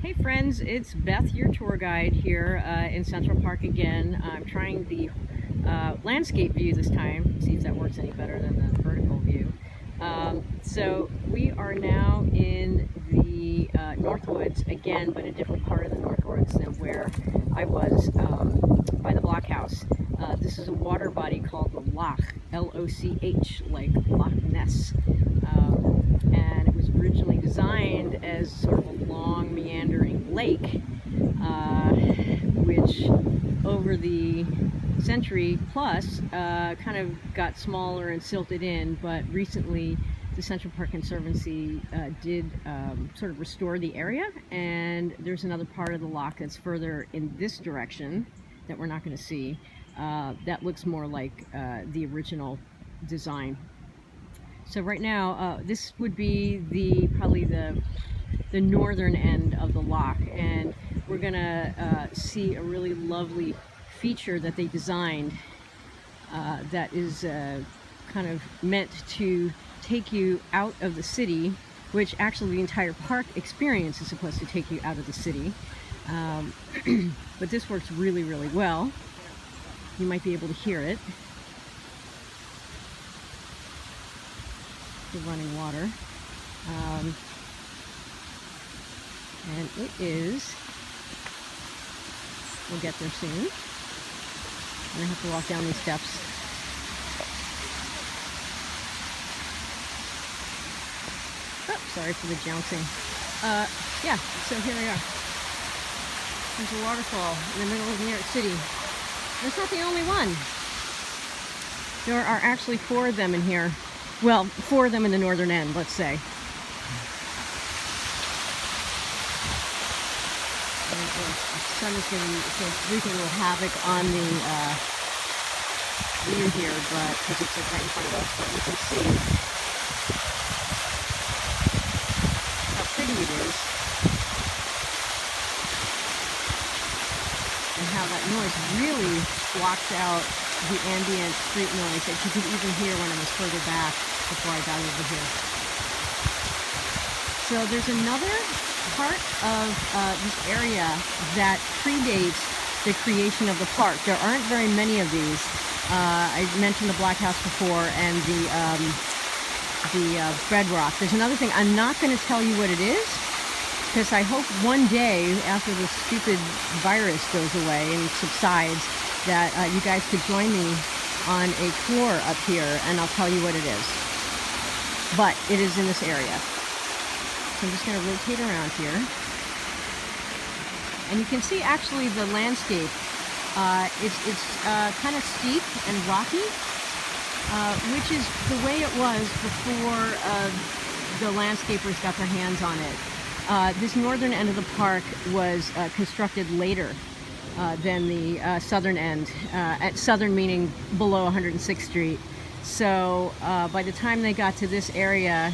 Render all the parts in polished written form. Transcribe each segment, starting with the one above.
Hey friends, it's Beth, your tour guide here in Central Park again. I'm trying the landscape view this time, see if that works any better than the vertical view. So we are now in the Northwoods again, but a different part of the Northwoods than where I was by the blockhouse. This is a water body called the Loch, L-O-C-H, like Loch Ness. And it was originally designed as sort of a long meandering lake, which over the century plus kind of got smaller and silted in, but recently the Central Park Conservancy did sort of restore the area, and there's another part of the loch that's further in this direction that we're not going to see that looks more like the original design. So right now, this would be probably the northern end of the loch, and we're gonna see a really lovely feature that they designed that is kind of meant to take you out of the city, which actually the entire park experience is supposed to take you out of the city. But this works really, really well. You might be able to hear it. The running water. And it is, we'll get there soon. I'm gonna have to walk down these steps. Oh, sorry for the jouncing. Yeah, so here we are. There's a waterfall in the middle of New York City. That's not the only one. There are actually 4 of them in here. Well, 4 of them in the northern end, let's say. And the sun is going to wreak a little havoc on the view here, but because it's right in front of us, but you can see how pretty it is, and how that noise really blocks out the ambient street noise that you could even hear when I was further back before I got over here. So there's another part of this area that predates the creation of the park. There aren't very many of these. I mentioned the Black House before, and the bedrock. There's another thing. I'm not going to tell you what it is, because I hope one day after this stupid virus goes away and subsides, that you guys could join me on a tour up here, and I'll tell you what it is. But it is in this area. So I'm just going to rotate around here. And you can see actually the landscape. It's kind of steep and rocky, which is the way it was before the landscapers got their hands on it. This northern end of the park was constructed later than the southern end, at southern meaning below 106th Street. So by the time they got to this area,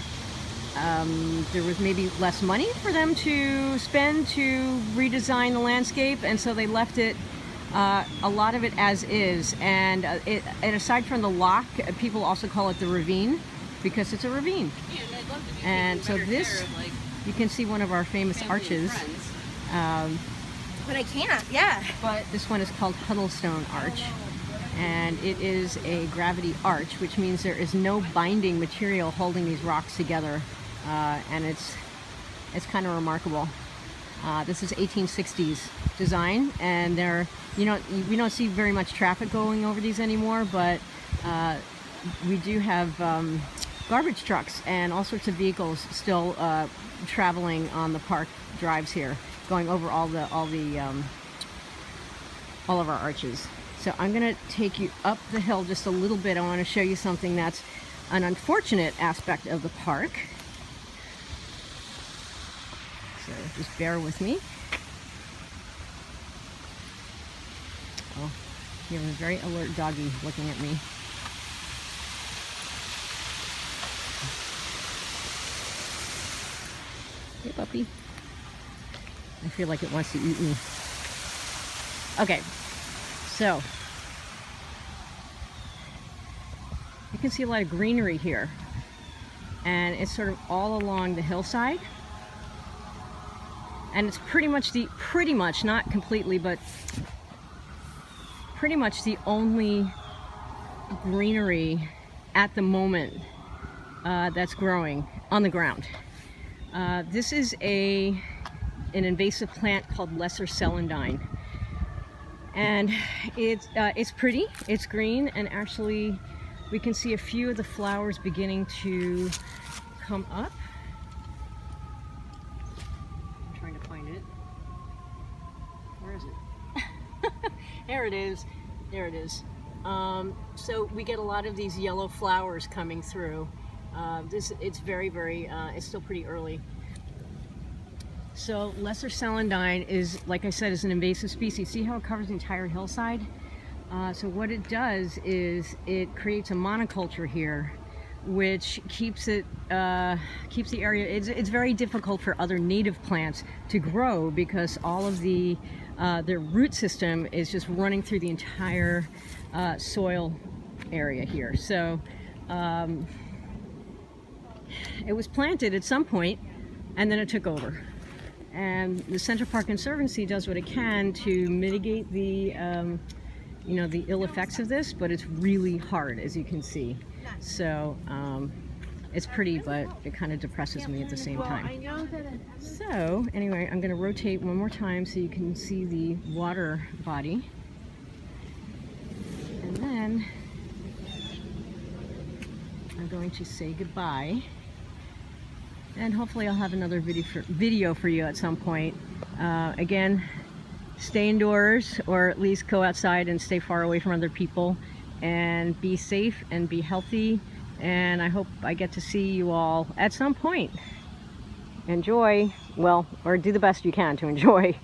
there was maybe less money for them to spend to redesign the landscape, and so they left it, a lot of it as is. And aside from the loch, people also call it the ravine, because it's a ravine. And so this, you can see one of our famous arches. But I can't, yeah. But this one is called Huddlestone Arch, and it is a gravity arch, which means there is no binding material holding these rocks together, and it's kind of remarkable. This is 1860s design, and we don't see very much traffic going over these anymore, but we do have garbage trucks and all sorts of vehicles still traveling on the park drives here, going over all of our arches. So I'm going to take you up the hill just a little bit. I want to show you something that's an unfortunate aspect of the park. So just bear with me. Oh, you have a very alert doggy looking at me. Hey, puppy. I feel like it wants to eat me. Okay, so you can see a lot of greenery here, and it's sort of all along the hillside. and it's pretty much, not completely, but pretty much the only greenery at the moment that's growing on the ground. This is an invasive plant called lesser celandine, and it's pretty, it's green, and actually we can see a few of the flowers beginning to come up. I'm trying to find it. Where is it? There it is. There it is. So we get a lot of these yellow flowers coming through. It's very, it's still pretty early. So lesser celandine is, like I said, is an invasive species. See how it covers the entire hillside? So what it does is it creates a monoculture here, which keeps the area. It's very difficult for other native plants to grow because all of their root system is just running through the entire soil area here. So it was planted at some point, and then it took over. And the Central Park Conservancy does what it can to mitigate the the ill effects of this, but it's really hard, as you can see. So it's pretty, but it kind of depresses me at the same time. So anyway, I'm going to rotate one more time so you can see the water body, and then I'm going to say goodbye. And hopefully I'll have another video for you at some point. Again, stay indoors, or at least go outside and stay far away from other people, and be safe and be healthy. And I hope I get to see you all at some point. Enjoy, well, or do the best you can to enjoy.